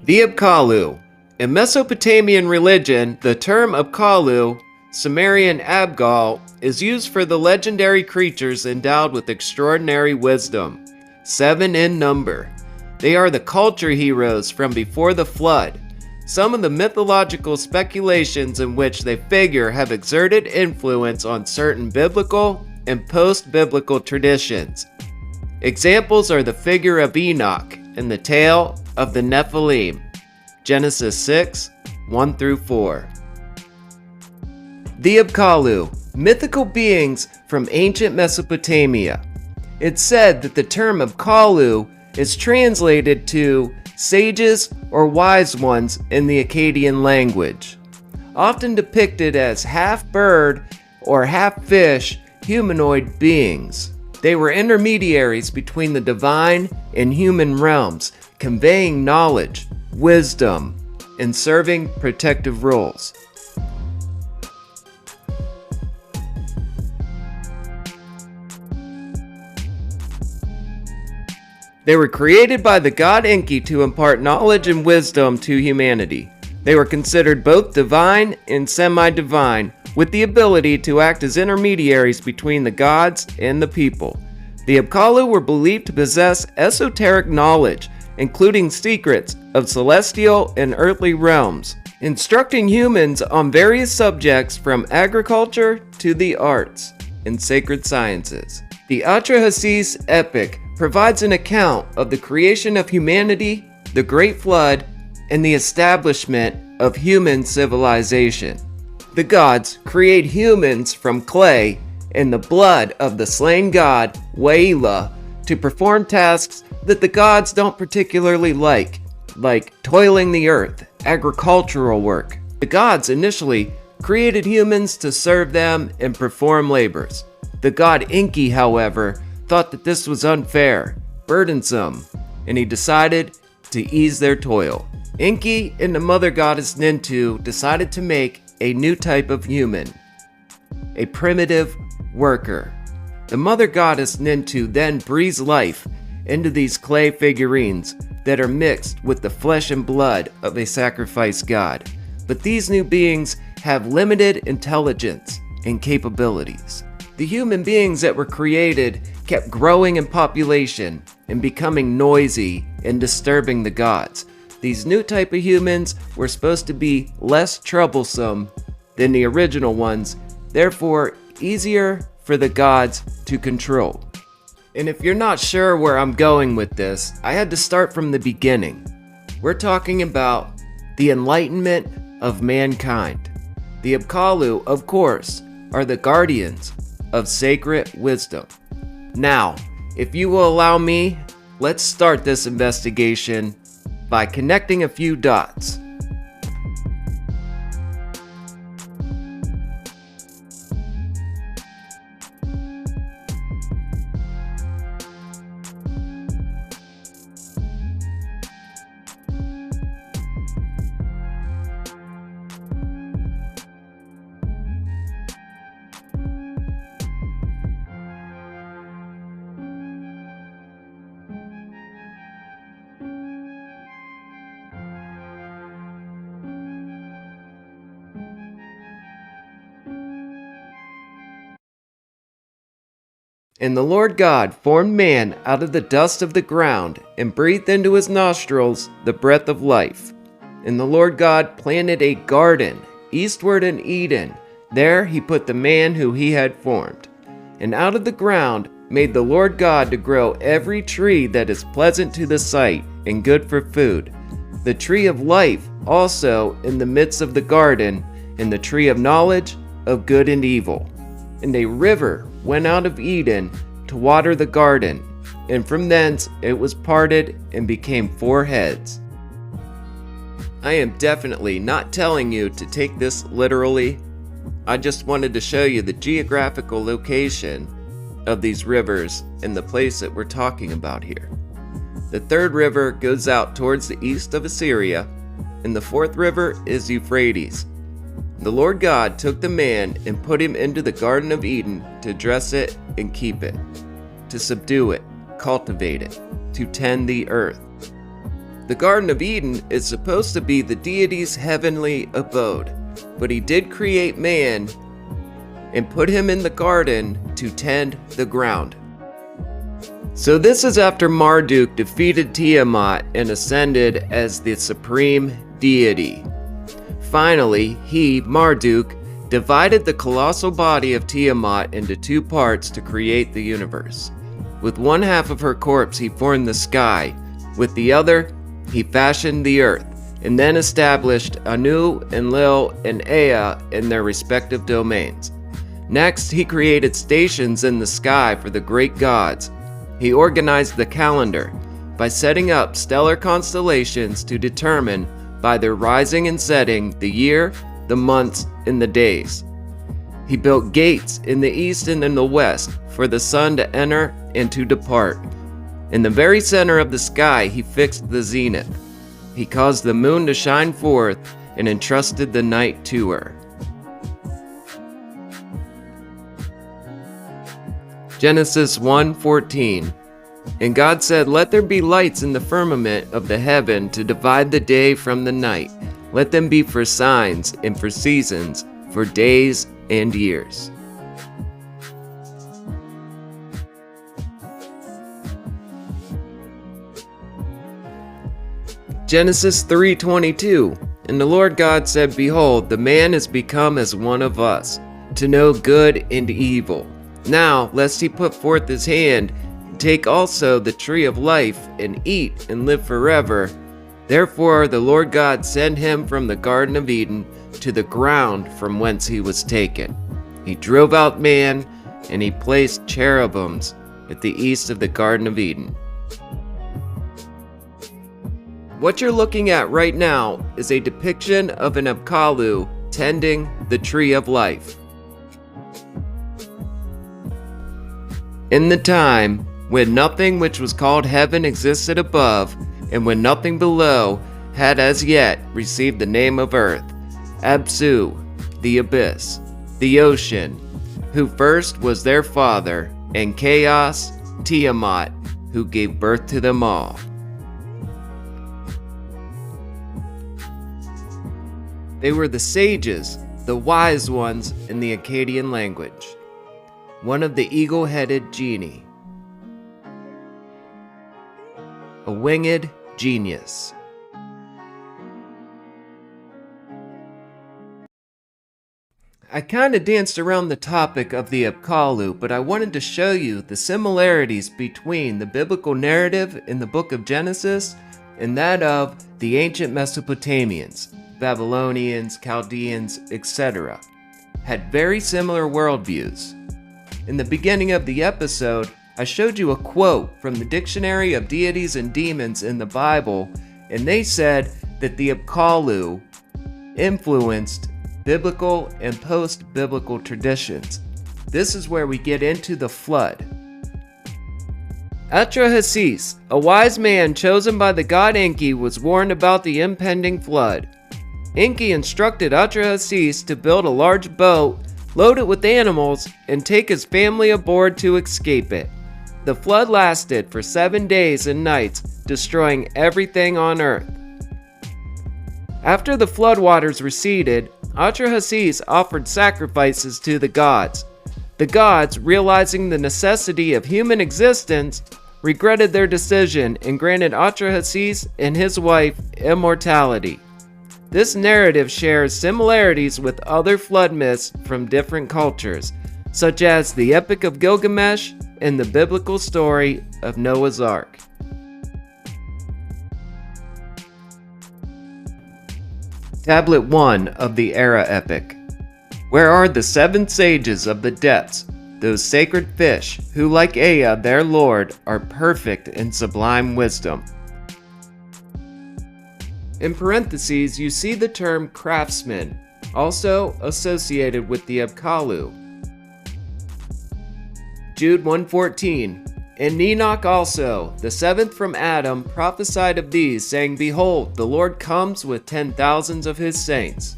The Apkallu. In Mesopotamian religion, the term Apkallu, Sumerian Abgal, is used for the legendary creatures endowed with extraordinary wisdom, 7 in number. They are the culture heroes from before the flood. Some of the mythological speculations in which they figure have exerted influence on certain biblical and post-biblical traditions. Examples are the figure of Enoch and the tale of the Nephilim, Genesis 6, 1-4. The Apkallu, mythical beings from ancient Mesopotamia. It's said that the term Apkallu is translated to sages or wise ones in the Akkadian language. Often depicted as half-bird or half-fish humanoid beings. They were intermediaries between the divine and human realms, conveying knowledge, wisdom, and serving protective roles. They were created by the god Enki to impart knowledge and wisdom to humanity. They were considered both divine and semi-divine, with the ability to act as intermediaries between the gods and the people. The Apkallu were believed to possess esoteric knowledge, including secrets of celestial and earthly realms, instructing humans on various subjects from agriculture to the arts and sacred sciences. The Atrahasis epic provides an account of the creation of humanity, the Great Flood, and the establishment of human civilization. The gods create humans from clay and the blood of the slain god, Waila, to perform tasks that the gods don't particularly like toiling the earth, agricultural work. The gods initially created humans to serve them and perform labors. The god Enki, however, thought that this was unfair, burdensome, and he decided to ease their toil. Enki and the mother goddess Nintu decided to make a new type of human, a primitive worker. The mother goddess Nintu then breathes life into these clay figurines that are mixed with the flesh and blood of a sacrificed god. But these new beings have limited intelligence and capabilities. The human beings that were created kept growing in population and becoming noisy and disturbing the gods. These new type of humans were supposed to be less troublesome than the original ones, therefore easier for the gods to control. And if you're not sure where I'm going with this, I had to start from the beginning. We're talking about the enlightenment of mankind. The Apkallu, of course, are the guardians of sacred wisdom. Now, if you will allow me, let's start this investigation by connecting a few dots. And the Lord God formed man out of the dust of the ground, and breathed into his nostrils the breath of life. And the Lord God planted a garden eastward in Eden. There he put the man who he had formed. And out of the ground made the Lord God to grow every tree that is pleasant to the sight and good for food, the tree of life also in the midst of the garden, and the tree of knowledge of good and evil. And a river went out of Eden to water the garden, and from thence it was parted and became 4 heads. I am definitely not telling you to take this literally. I just wanted to show you the geographical location of these rivers and the place that we're talking about here. The 3rd river goes out towards the east of Assyria, and the 4th river is Euphrates. The Lord God took the man and put him into the Garden of Eden to dress it and keep it, to subdue it, cultivate it, to tend the earth. The Garden of Eden is supposed to be the deity's heavenly abode, but he did create man and put him in the garden to tend the ground. So this is after Marduk defeated Tiamat and ascended as the supreme deity. Finally, he, Marduk, divided the colossal body of Tiamat into two parts to create the universe. With one half of her corpse he formed the sky, with the other he fashioned the earth, and then established Anu, Enlil, and Ea in their respective domains. Next, he created stations in the sky for the great gods. He organized the calendar by setting up stellar constellations to determine by their rising and setting the year, the months, and the days. He built gates in the east and in the west for the sun to enter and to depart. In the very center of the sky he fixed the zenith. He caused the moon to shine forth and entrusted the night to her. Genesis 1:14. And God said, "Let there be lights in the firmament of the heaven to divide the day from the night. Let them be for signs and for seasons, for days and years." Genesis 3:22. And the Lord God said, "Behold, the man is become as one of us, to know good and evil. Now, lest he put forth his hand, and take also the tree of life, and eat, and live forever. Therefore the Lord God sent him from the Garden of Eden to the ground from whence he was taken. He drove out man, and he placed cherubims at the east of the Garden of Eden." What you're looking at right now is a depiction of an Apkallu tending the tree of life. In the time when nothing which was called heaven existed above, and when nothing below had as yet received the name of earth, Absu, the abyss, the ocean, who first was their father, and Chaos, Tiamat, who gave birth to them all. They were the sages, the wise ones in the Akkadian language. One of the eagle-headed genii. A winged genius. I kinda danced around the topic of the Apkallu, but I wanted to show you the similarities between the biblical narrative in the book of Genesis and that of the ancient Mesopotamians, Babylonians, Chaldeans, etc. Had very similar worldviews. In the beginning of the episode, I showed you a quote from the Dictionary of Deities and Demons in the Bible, and they said that the Apkallu influenced biblical and post-biblical traditions. This is where we get into the flood. Atrahasis, a wise man chosen by the god Enki, was warned about the impending flood. Enki instructed Atrahasis to build a large boat, load it with animals, and take his family aboard to escape it. The flood lasted for 7 days and nights, destroying everything on earth. After the floodwaters receded, Atrahasis offered sacrifices to the gods. The gods, realizing the necessity of human existence, regretted their decision and granted Atrahasis and his wife immortality. This narrative shares similarities with other flood myths from different cultures, such as the Epic of Gilgamesh and the biblical story of Noah's Ark. Tablet 1 of the Era Epic. Where are the 7 sages of the depths, those sacred fish who, like Ea their lord, are perfect in sublime wisdom? In parentheses, you see the term craftsman, also associated with the Apkallu. Jude 1:14. And Enoch also, the 7th from Adam, prophesied of these, saying, Behold, the Lord comes with 10,000s of his saints.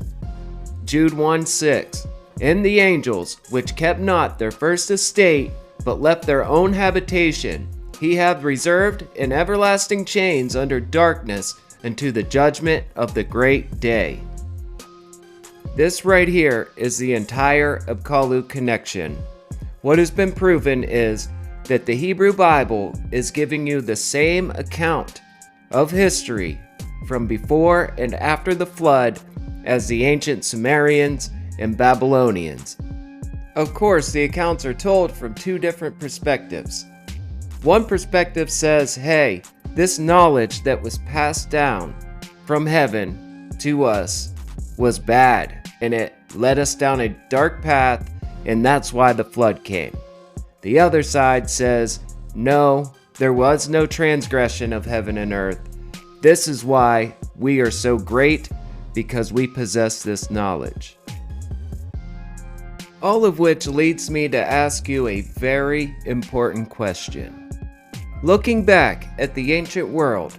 Jude 1:6. And the angels, which kept not their first estate, but left their own habitation, he hath reserved in everlasting chains under darkness unto the judgment of the great day. This right here is the entire Apkallu connection. What has been proven is that the Hebrew Bible is giving you the same account of history from before and after the flood as the ancient Sumerians and Babylonians. Of course, the accounts are told from two different perspectives. One perspective says, hey, this knowledge that was passed down from heaven to us was bad, and it led us down a dark path, and that's why the flood came. The other side says, no, there was no transgression of heaven and earth. This is why we are so great, because we possess this knowledge. All of which leads me to ask you a very important question. Looking back at the ancient world,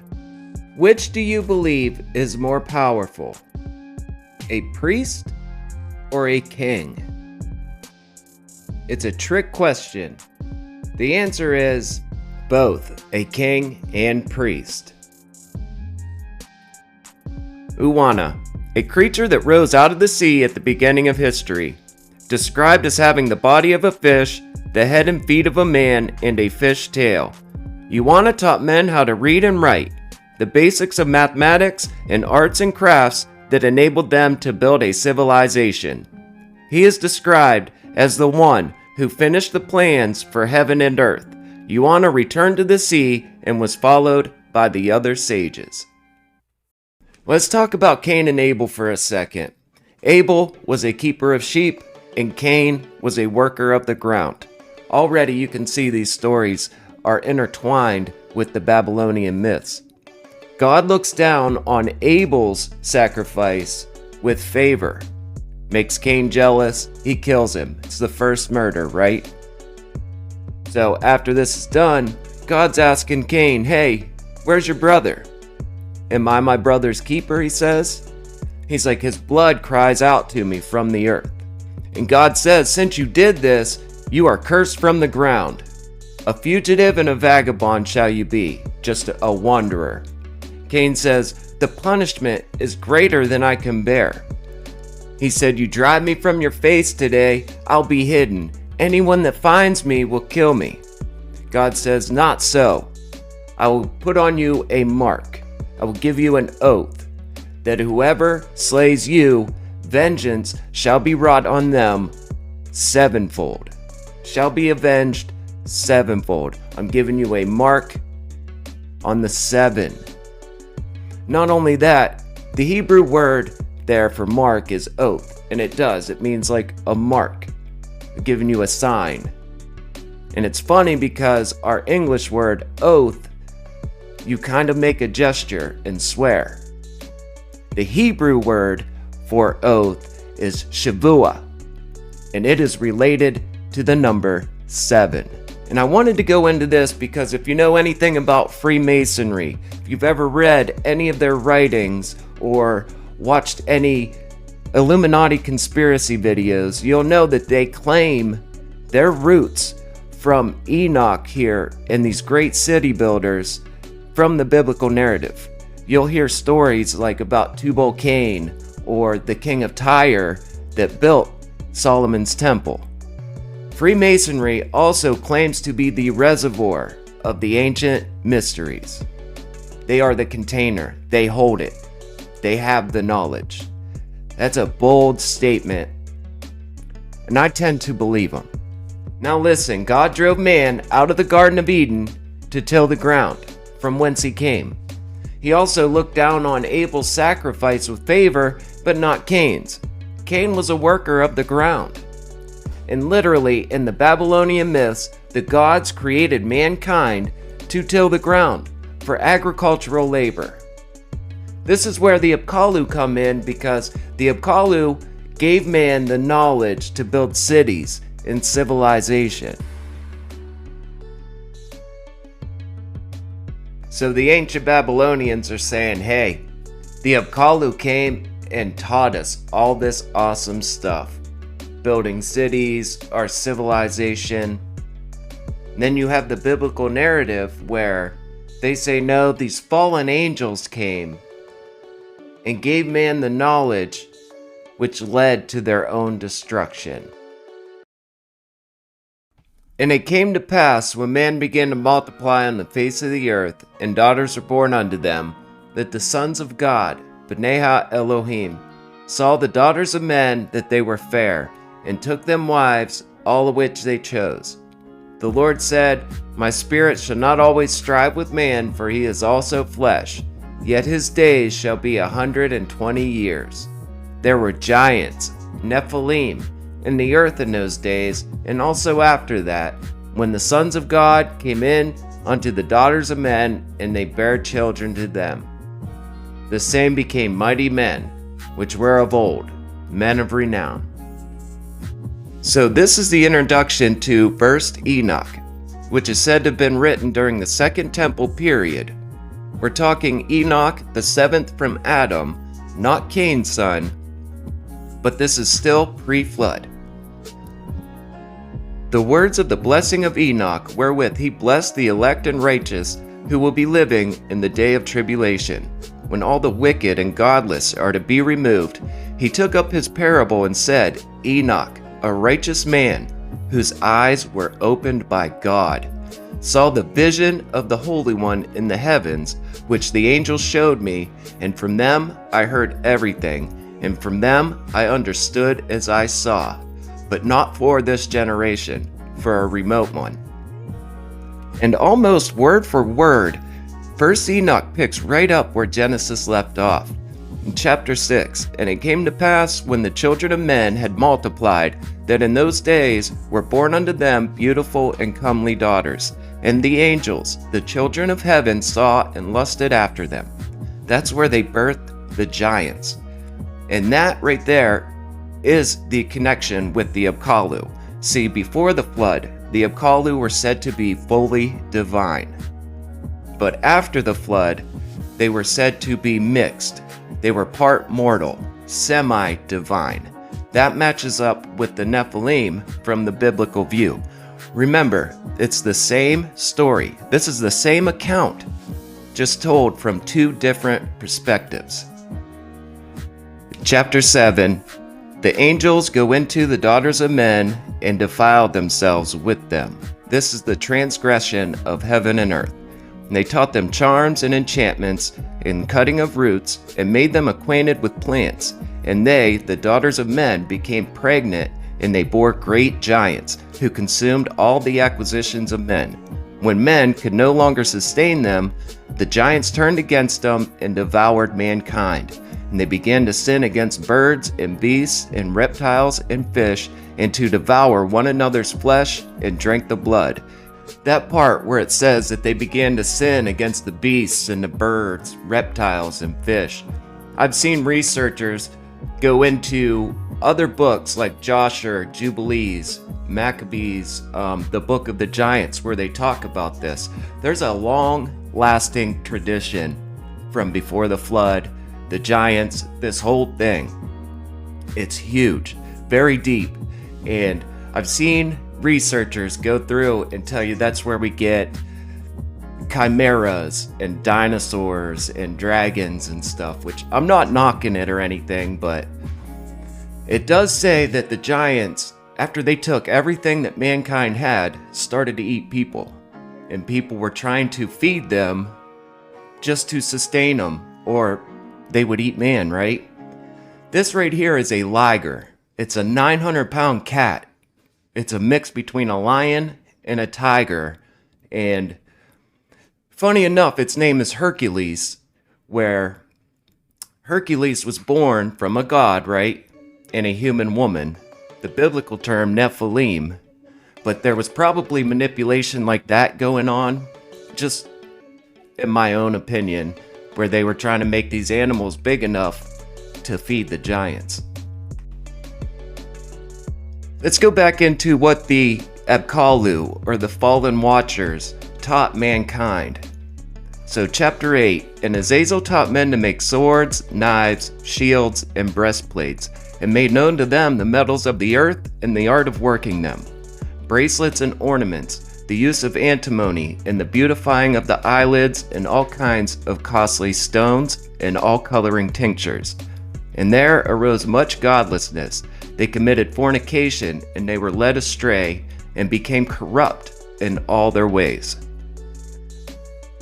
which do you believe is more powerful? A priest or a king? It's a trick question. The answer is both a king and priest. Uwana, a creature that rose out of the sea at the beginning of history, described as having the body of a fish, the head and feet of a man, and a fish tail. Uwana taught men how to read and write, the basics of mathematics and arts and crafts that enabled them to build a civilization. He is described as the one who finished the plans for heaven and earth. Uwana returned to the sea and was followed by the other sages. Let's talk about Cain and Abel for a second. Abel was a keeper of sheep, and Cain was a worker of the ground. Already you can see these stories are intertwined with the Babylonian myths. God looks down on Abel's sacrifice with favor. Makes Cain jealous, he kills him. It's the first murder, right? So after this is done, God's asking Cain, hey, where's your brother? Am I my brother's keeper, he says. He's like, his blood cries out to me from the earth. And God says, since you did this, you are cursed from the ground. A fugitive and a vagabond shall you be, just a wanderer. Cain says, the punishment is greater than I can bear. He said, you drive me from your face today, I'll be hidden. Anyone that finds me will kill me. God says, not so. I will put on you a mark. I will give you an oath that whoever slays you, vengeance shall be wrought on them sevenfold. Shall be avenged sevenfold. I'm giving you a mark on the 7. Not only that, the Hebrew word there for mark is oath, and it does. It means like a mark. I'm giving you a sign. And it's funny because our English word oath, you kind of make a gesture and swear. The Hebrew word for oath is shavua, and it is related to the number 7. And I wanted to go into this because if you know anything about Freemasonry, if you've ever read any of their writings or watched any Illuminati conspiracy videos, you'll know that they claim their roots from Enoch here and these great city builders from the biblical narrative. You'll hear stories like about Tubal-Cain or the king of Tyre that built Solomon's temple. Freemasonry also claims to be the reservoir of the ancient mysteries. They are the container. They hold it. They have the knowledge. That's a bold statement, and I tend to believe them. Now listen, God drove man out of the Garden of Eden to till the ground, from whence he came. He also looked down on Abel's sacrifice with favor, but not Cain's. Cain was a worker of the ground. And literally, in the Babylonian myths, the gods created mankind to till the ground for agricultural labor. This is where the Apkallu come in because the Apkallu gave man the knowledge to build cities and civilization. So the ancient Babylonians are saying, hey, the Apkallu came and taught us all this awesome stuff. Building cities, our civilization. And then you have the biblical narrative where they say, no, these fallen angels came and gave man the knowledge which led to their own destruction. And it came to pass, when man began to multiply on the face of the earth, and daughters were born unto them, that the sons of God, B'nai Elohim, saw the daughters of men that they were fair, and took them wives, all of which they chose. The Lord said, My spirit shall not always strive with man, for he is also flesh, yet his days shall be 120 years. There were giants, Nephilim, in the earth in those days, and also after that, when the sons of God came in unto the daughters of men, and they bare children to them. The same became mighty men, which were of old, men of renown. So this is the introduction to 1st Enoch, which is said to have been written during the Second Temple period. We're talking Enoch, the seventh from Adam, not Cain's son, but this is still pre-flood. The words of the blessing of Enoch, wherewith he blessed the elect and righteous, who will be living in the day of tribulation, when all the wicked and godless are to be removed, he took up his parable and said, Enoch, a righteous man, whose eyes were opened by God, saw the vision of the Holy One in the heavens, which the angels showed me, and from them I heard everything, and from them I understood as I saw, but not for this generation, for a remote one. And almost word for word, 1st Enoch picks right up where Genesis left off. In chapter 6, And it came to pass, when the children of men had multiplied, that in those days were born unto them beautiful and comely daughters, and the angels, the children of heaven, saw and lusted after them. That's where they birthed the giants. And that right there is the connection with the Apkallu. See, before the flood, the Apkallu were said to be fully divine. But after the flood, they were said to be mixed. They were part mortal, semi-divine. That matches up with the Nephilim from the biblical view. Remember, it's the same story. This is the same account, just told from two different perspectives. Chapter 7, The angels go into the daughters of men and defile themselves with them. This is the transgression of heaven and earth. And they taught them charms and enchantments and cutting of roots, and made them acquainted with plants. And they, the daughters of men, became pregnant, and they bore great giants, who consumed all the acquisitions of men. When men could no longer sustain them, the giants turned against them and devoured mankind. And they began to sin against birds and beasts and reptiles and fish, and to devour one another's flesh and drink the blood. That part where it says that they began to sin against the beasts and the birds, reptiles, and fish. I've seen researchers go into other books like Joshua, Jubilees, Maccabees, the Book of the Giants, where they talk about this. There's a long-lasting tradition from before the flood, the giants, this whole thing. It's huge, very deep, and I've seen researchers go through and tell you that's where we get chimeras and dinosaurs and dragons and stuff, which I'm not knocking it or anything, but it does say that the giants, after they took everything that mankind had, started to eat people, and people were trying to feed them just to sustain them, or they would eat man, right? This right here is a liger. It's a 900-pound cat. It's a mix between a lion and a tiger. And funny enough, its name is Hercules, where Hercules was born from a god, right? And a human woman. The biblical term Nephilim. But there was probably manipulation like that going on, just in my own opinion, where they were trying to make these animals big enough to feed the giants. Let's go back into what the Apkallu, or the Fallen Watchers, taught mankind. So chapter 8, And Azazel taught men to make swords, knives, shields, and breastplates, and made known to them the metals of the earth and the art of working them, bracelets and ornaments, the use of antimony and the beautifying of the eyelids and all kinds of costly stones and all coloring tinctures. And there arose much godlessness. They committed fornication, and they were led astray and became corrupt in all their ways.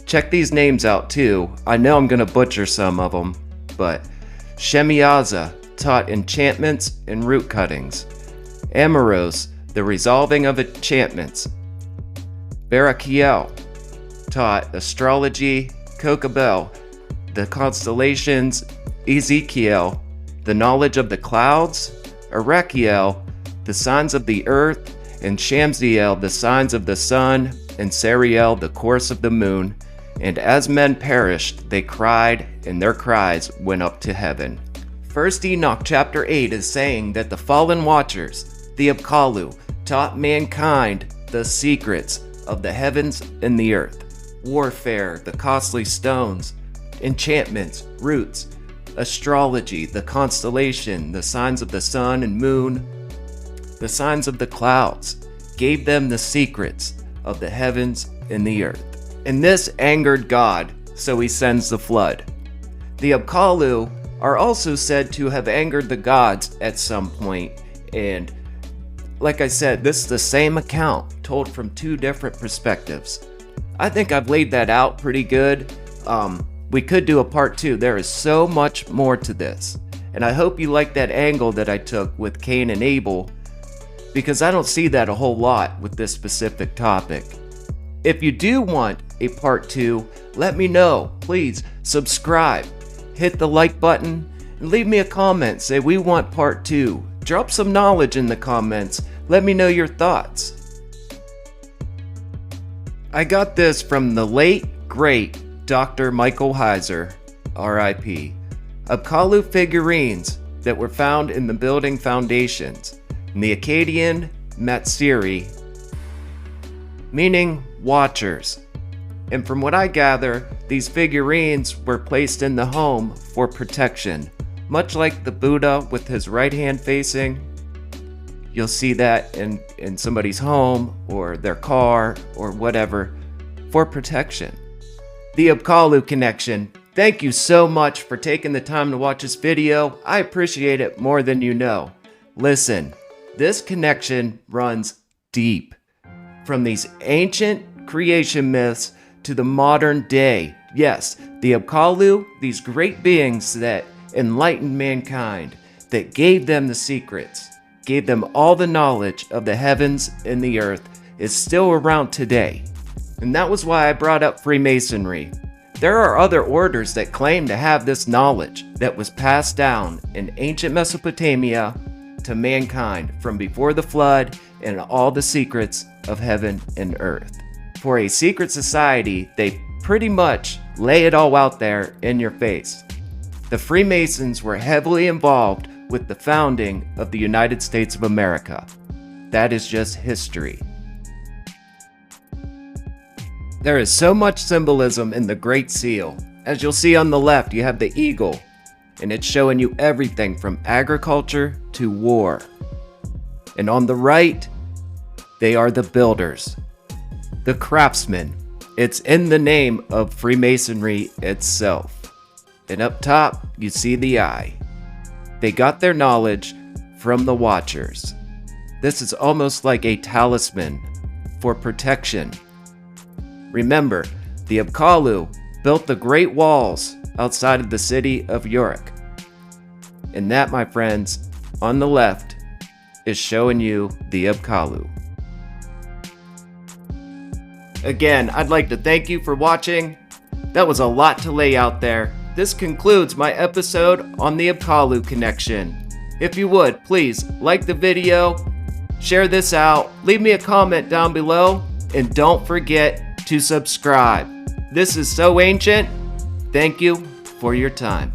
Check these names out too. I know I'm going to butcher some of them, but Shemiaza taught enchantments and root cuttings. Amoros, the resolving of enchantments. Barakiel taught astrology. Kokabel, the constellations. Ezekiel, the knowledge of the clouds. Arakiel, the signs of the earth. And Shamsiel, the signs of the sun. And Sariel, the course of the moon. And as men perished, they cried, and their cries went up to heaven. 1 Enoch chapter 8 is saying that the fallen watchers, the Apkallu, taught mankind the secrets of the heavens and the earth. Warfare, the costly stones, enchantments, roots, astrology, the constellation, the signs of the sun and moon, the signs of the clouds, gave them the secrets of the heavens and the earth. And this angered God, so he sends the flood. The Apkallu are also said to have angered the gods at some point, and like I said, this is the same account told from two different perspectives. I think I've laid that out pretty good. We could do a part 2. There is so much more to this, and I hope you like that angle that I took with Cain and Abel, because I don't see that a whole lot with this specific topic. If you do want a part 2, let me know. Please subscribe, hit the like button, and leave me a comment. Say we want part 2. Drop some knowledge in the comments. Let me know your thoughts. I got this from the late, great Dr. Michael Heiser, RIP. Apkallu figurines that were found in the building foundations in the Akkadian Matsiri, meaning watchers. And from what I gather, these figurines were placed in the home for protection, much like the Buddha with his right hand facing. You'll see that in somebody's home or their car or whatever, for protection. The Apkallu connection. Thank you so much for taking the time to watch this video. I appreciate it more than you know. Listen, this connection runs deep. From these ancient creation myths to the modern day. Yes, the Apkallu, these great beings that enlightened mankind, that gave them the secrets, gave them all the knowledge of the heavens and the earth, is still around today. And that was why I brought up Freemasonry. There are other orders that claim to have this knowledge that was passed down in ancient Mesopotamia to mankind from before the flood, and all the secrets of heaven and earth. For a secret society, they pretty much lay it all out there in your face. The Freemasons were heavily involved with the founding of the United States of America. That is just history. There is so much symbolism in the Great Seal. As you'll see on the left, you have the eagle, and it's showing you everything from agriculture to war. And on the right, they are the builders, the craftsmen. It's in the name of Freemasonry itself. And up top, you see the eye. They got their knowledge from the Watchers. This is almost like a talisman for protection. Remember, the Apkallu built the Great Walls outside of the city of Uruk. And that, my friends, on the left, is showing you the Apkallu. Again, I'd like to thank you for watching. That was a lot to lay out there. This concludes my episode on the Apkallu connection. If you would, please like the video, share this out, leave me a comment down below, and don't forget to subscribe. This is so ancient. Thank you for your time.